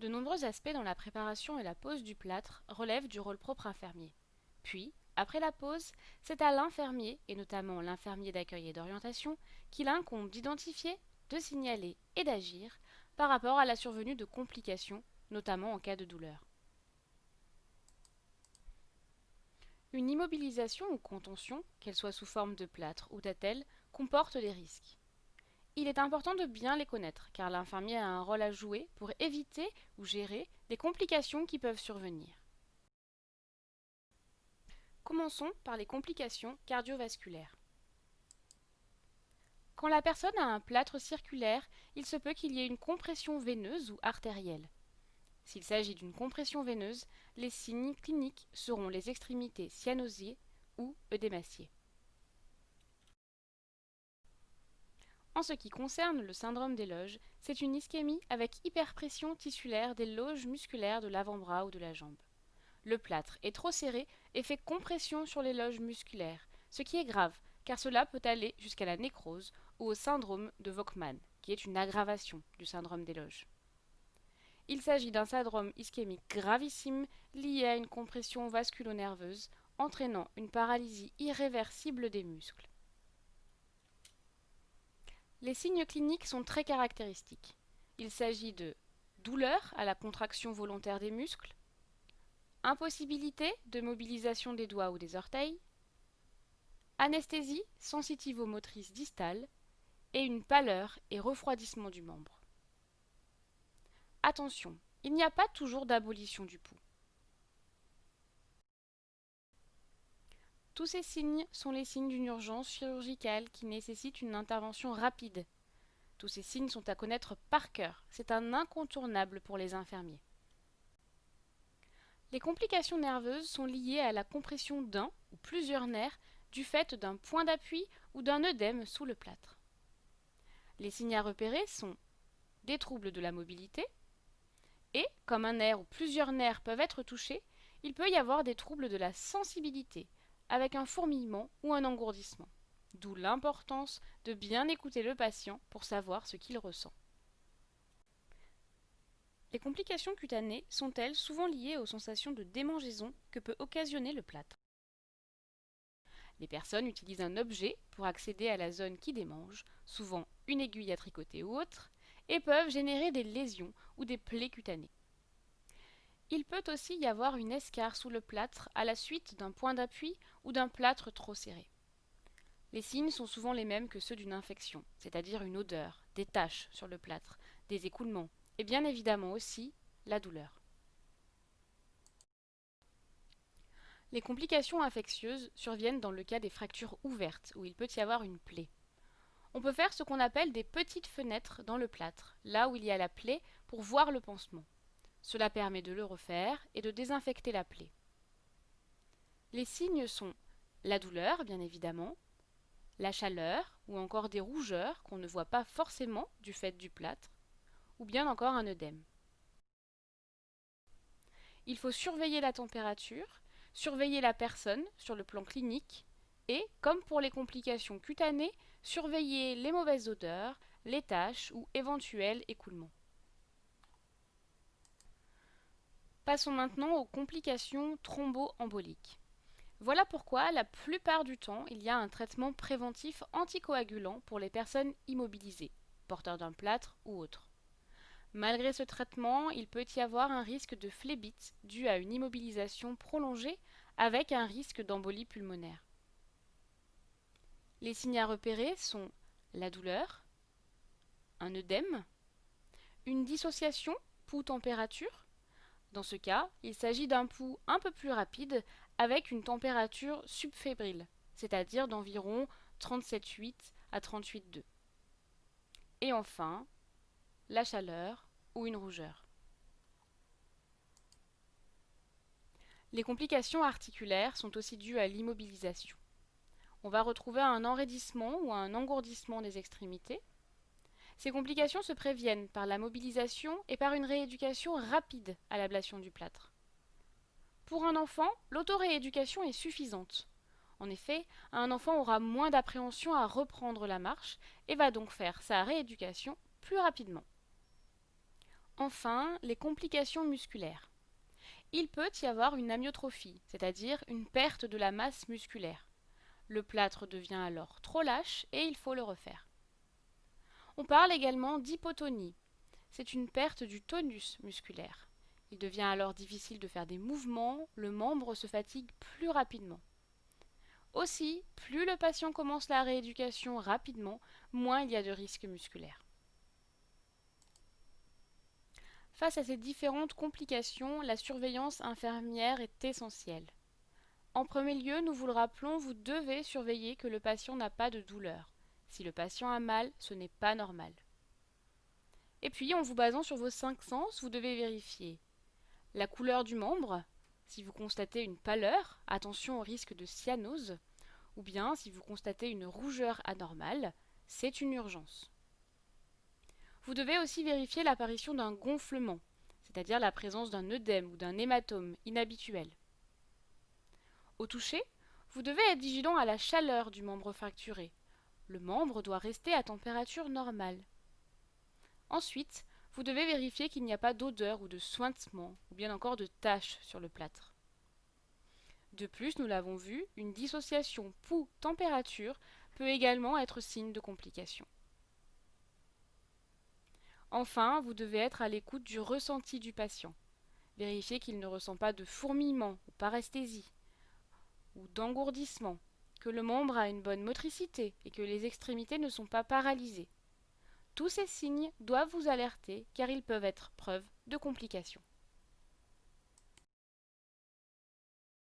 De nombreux aspects dans la préparation et la pose du plâtre relèvent du rôle propre infirmier. Puis, après la pose, c'est à l'infirmier, et notamment l'infirmier d'accueil et d'orientation, qu'il incombe d'identifier, de signaler et d'agir par rapport à la survenue de complications, notamment en cas de douleur. Une immobilisation ou contention, qu'elle soit sous forme de plâtre ou d'attelle, comporte des risques. Il est important de bien les connaître, car l'infirmier a un rôle à jouer pour éviter ou gérer des complications qui peuvent survenir. Commençons par les complications cardiovasculaires. Quand la personne a un plâtre circulaire, il se peut qu'il y ait une compression veineuse ou artérielle. S'il s'agit d'une compression veineuse, les signes cliniques seront les extrémités cyanosées ou œdémaciées. En ce qui concerne le syndrome des loges, c'est une ischémie avec hyperpression tissulaire des loges musculaires de l'avant-bras ou de la jambe. Le plâtre est trop serré et fait compression sur les loges musculaires, ce qui est grave car cela peut aller jusqu'à la nécrose ou au syndrome de Volkmann, qui est une aggravation du syndrome des loges. Il s'agit d'un syndrome ischémique gravissime lié à une compression vasculo-nerveuse entraînant une paralysie irréversible des muscles. Les signes cliniques sont très caractéristiques. Il s'agit de douleur à la contraction volontaire des muscles, impossibilité de mobilisation des doigts ou des orteils, anesthésie sensitivo-motrice distale et une pâleur et refroidissement du membre. Attention, il n'y a pas toujours d'abolition du pouls. Tous ces signes sont les signes d'une urgence chirurgicale qui nécessite une intervention rapide. Tous ces signes sont à connaître par cœur, c'est un incontournable pour les infirmiers. Les complications nerveuses sont liées à la compression d'un ou plusieurs nerfs du fait d'un point d'appui ou d'un œdème sous le plâtre. Les signes à repérer sont des troubles de la mobilité et, comme un nerf ou plusieurs nerfs peuvent être touchés, il peut y avoir des troubles de la sensibilité, avec un fourmillement ou un engourdissement. D'où l'importance de bien écouter le patient pour savoir ce qu'il ressent. Les complications cutanées sont-elles souvent liées aux sensations de démangeaison que peut occasionner le plâtre. Les personnes utilisent un objet pour accéder à la zone qui démange, souvent une aiguille à tricoter ou autre, et peuvent générer des lésions ou des plaies cutanées. Il peut aussi y avoir une escarre sous le plâtre à la suite d'un point d'appui ou d'un plâtre trop serré. Les signes sont souvent les mêmes que ceux d'une infection, c'est-à-dire une odeur, des taches sur le plâtre, des écoulements, et bien évidemment aussi la douleur. Les complications infectieuses surviennent dans le cas des fractures ouvertes, où il peut y avoir une plaie. On peut faire ce qu'on appelle des petites fenêtres dans le plâtre, là où il y a la plaie, pour voir le pansement. Cela permet de le refaire et de désinfecter la plaie. Les signes sont la douleur, bien évidemment, la chaleur ou encore des rougeurs qu'on ne voit pas forcément du fait du plâtre, ou bien encore un œdème. Il faut surveiller la température, surveiller la personne sur le plan clinique et, comme pour les complications cutanées, surveiller les mauvaises odeurs, les taches ou éventuels écoulements. Passons maintenant aux complications thromboemboliques. Voilà pourquoi, la plupart du temps, il y a un traitement préventif anticoagulant pour les personnes immobilisées, porteurs d'un plâtre ou autres. Malgré ce traitement, il peut y avoir un risque de phlébite dû à une immobilisation prolongée avec un risque d'embolie pulmonaire. Les signes à repérer sont la douleur, un œdème, une dissociation pouls-température. Dans ce cas, il s'agit d'un pouls un peu plus rapide avec une température subfébrile, c'est-à-dire d'environ 37,8 à 38,2. Et enfin, la chaleur ou une rougeur. Les complications articulaires sont aussi dues à l'immobilisation. On va retrouver un enraidissement ou un engourdissement des extrémités. Ces complications se préviennent par la mobilisation et par une rééducation rapide à l'ablation du plâtre. Pour un enfant, l'autorééducation est suffisante. En effet, un enfant aura moins d'appréhension à reprendre la marche et va donc faire sa rééducation plus rapidement. Enfin, les complications musculaires. Il peut y avoir une amyotrophie, c'est-à-dire une perte de la masse musculaire. Le plâtre devient alors trop lâche et il faut le refaire. On parle également d'hypotonie. C'est une perte du tonus musculaire. Il devient alors difficile de faire des mouvements, le membre se fatigue plus rapidement. Aussi, plus le patient commence la rééducation rapidement, moins il y a de risques musculaires. Face à ces différentes complications, la surveillance infirmière est essentielle. En premier lieu, nous vous le rappelons, vous devez surveiller que le patient n'a pas de douleur. Si le patient a mal, ce n'est pas normal. Et puis, en vous basant sur vos 5 sens, vous devez vérifier la couleur du membre. Si vous constatez une pâleur, attention au risque de cyanose. Ou bien, si vous constatez une rougeur anormale, c'est une urgence. Vous devez aussi vérifier l'apparition d'un gonflement, c'est-à-dire la présence d'un œdème ou d'un hématome inhabituel. Au toucher, vous devez être vigilant à la chaleur du membre fracturé. Le membre doit rester à température normale. Ensuite, vous devez vérifier qu'il n'y a pas d'odeur ou de suintement, ou bien encore de taches sur le plâtre. De plus, nous l'avons vu, une dissociation pouls-température peut également être signe de complications. Enfin, vous devez être à l'écoute du ressenti du patient. Vérifiez qu'il ne ressent pas de fourmillement ou paresthésie, ou d'engourdissement, que le membre a une bonne motricité et que les extrémités ne sont pas paralysées. Tous ces signes doivent vous alerter car ils peuvent être preuve de complications.